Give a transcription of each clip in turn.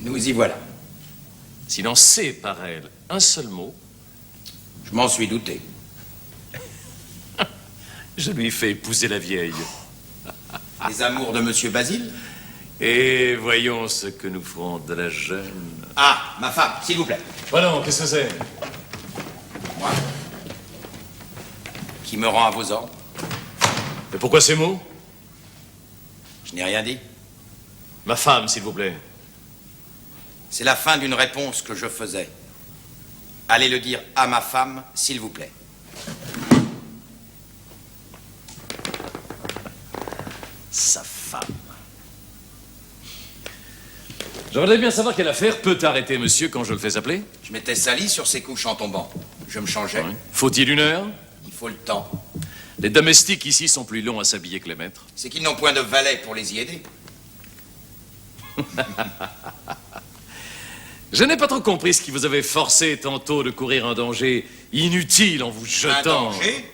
Nous y voilà. S'il en sait par elle un seul mot, Je m'en suis douté. je lui fais épouser la vieille. Les amours de Monsieur Basile? Et voyons ce que nous ferons de la jeune. Ah, ma femme, s'il vous plaît. Voilà, qu'est-ce que c'est? Moi. Qui me rend à vos ordres? Mais pourquoi ces mots? Je n'ai rien dit. Ma femme, s'il vous plaît. C'est la fin d'une réponse que je faisais. Allez le dire à ma femme, s'il vous plaît. Sa femme. Je voudrais bien savoir quelle affaire peut arrêter monsieur quand je le fais appeler. Je m'étais sali sur ses couches en tombant. Je me changeais. Oui. Faut-il une heure? Il faut le temps. Les domestiques ici sont plus longs à s'habiller que les maîtres. C'est qu'ils n'ont point de valet pour les y aider. Je n'ai pas trop compris ce qui vous avait forcé tantôt de courir un danger inutile en vous Un jetant. danger?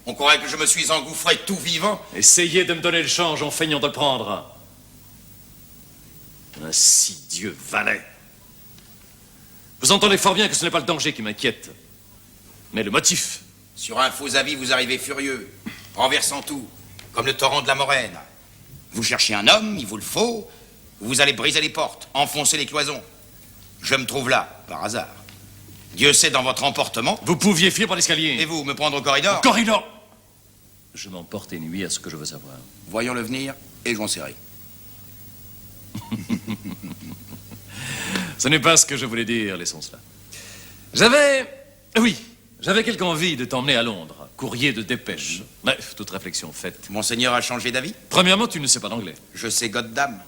On croirait que je me suis engouffré tout vivant. Essayez de me donner le change en feignant de le prendre. Un si Dieu valet. Vous entendez fort bien que ce n'est pas le danger qui m'inquiète, mais le motif. Sur un faux avis, vous arrivez furieux, renversant tout, comme le torrent de la Moraine. Vous cherchez un homme, il vous le faut, vous allez briser les portes, enfoncer les cloisons. Je me trouve là, par hasard. Dieu sait dans votre emportement. Vous pouviez fuir par l'escalier. Et vous, me prendre au corridor? Au corridor. Je m'emporte et nuit à ce que je veux savoir. Voyons le venir et j'en serai. Ce n'est pas ce que je voulais dire, laissons cela. J'avais quelque envie de t'emmener à Londres. Courrier de dépêche. Bref, toute réflexion faite. Monseigneur a changé d'avis? Premièrement, tu ne sais pas l'anglais. Je sais Goddam.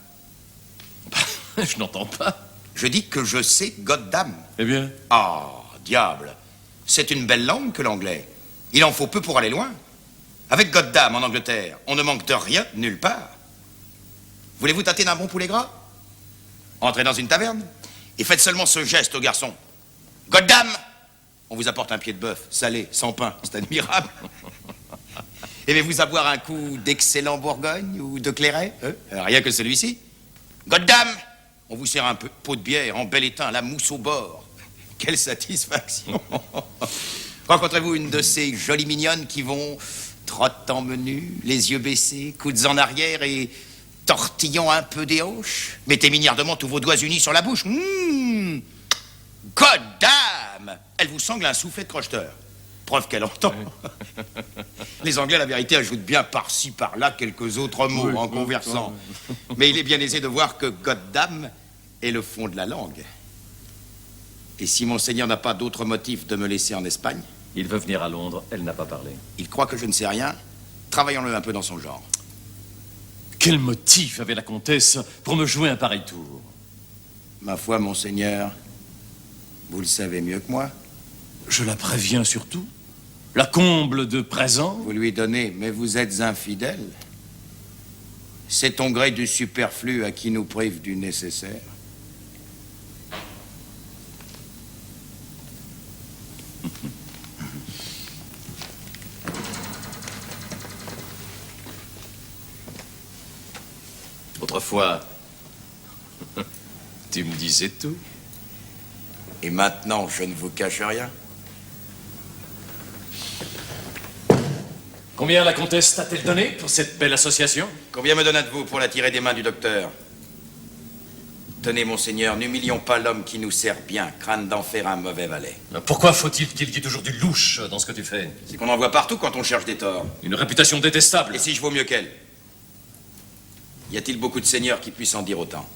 Je n'entends pas. Je dis que je sais Goddam. Eh bien? Ah, diable. C'est une belle langue que l'anglais. Il en faut peu pour aller loin. Avec Goddam en Angleterre, on ne manque de rien nulle part. Voulez-vous tâter d'un bon poulet gras? Entrez dans une taverne et faites seulement ce geste au garçon. Goddam! On vous apporte un pied de bœuf, salé, sans pain, c'est admirable. Aimez-vous à boire un coup d'excellent Bourgogne ou de Clairet? Rien que celui-ci. Goddam! On vous sert un pot de bière en bel étain, la mousse au bord. Quelle satisfaction! Rencontrez-vous une de ces jolies mignonnes qui vont trottant menu, les yeux baissés, coudes en arrière et tortillant un peu des hanches? Mettez mignardement tous vos doigts unis sur la bouche. Goddam! Elle vous sangle un soufflet de crocheteur. Preuve qu'elle entend. Les Anglais, la vérité, ajoutent bien par-ci, par-là quelques autres mots en conversant. Mais il est bien aisé de voir que Goddam est le fond de la langue. Et si Monseigneur n'a pas d'autre motif de me laisser en Espagne? Il veut venir à Londres, elle n'a pas parlé. Il croit que je ne sais rien. Travaillons-le un peu dans son genre. Quel motif avait la comtesse pour me jouer un pareil tour? Ma foi, Monseigneur, vous le savez mieux que moi. Je la préviens surtout. La comble de présent. Vous lui donnez, mais vous êtes infidèle. C'est ton gré du superflu à qui nous prive du nécessaire. Autrefois, tu me disais tout. Et maintenant, je ne vous cache rien. Combien la comtesse t'a-t-elle donné pour cette belle association? Combien me donnâtes-vous pour la tirer des mains du docteur? Tenez, Monseigneur, n'humilions pas l'homme qui nous sert bien, crainte d'en faire un mauvais valet. Pourquoi faut-il qu'il y ait toujours du louche dans ce que tu fais? C'est qu'on en voit partout quand on cherche des torts. Une réputation détestable. Et si je vaux mieux qu'elle? Y a-t-il beaucoup de seigneurs qui puissent en dire autant?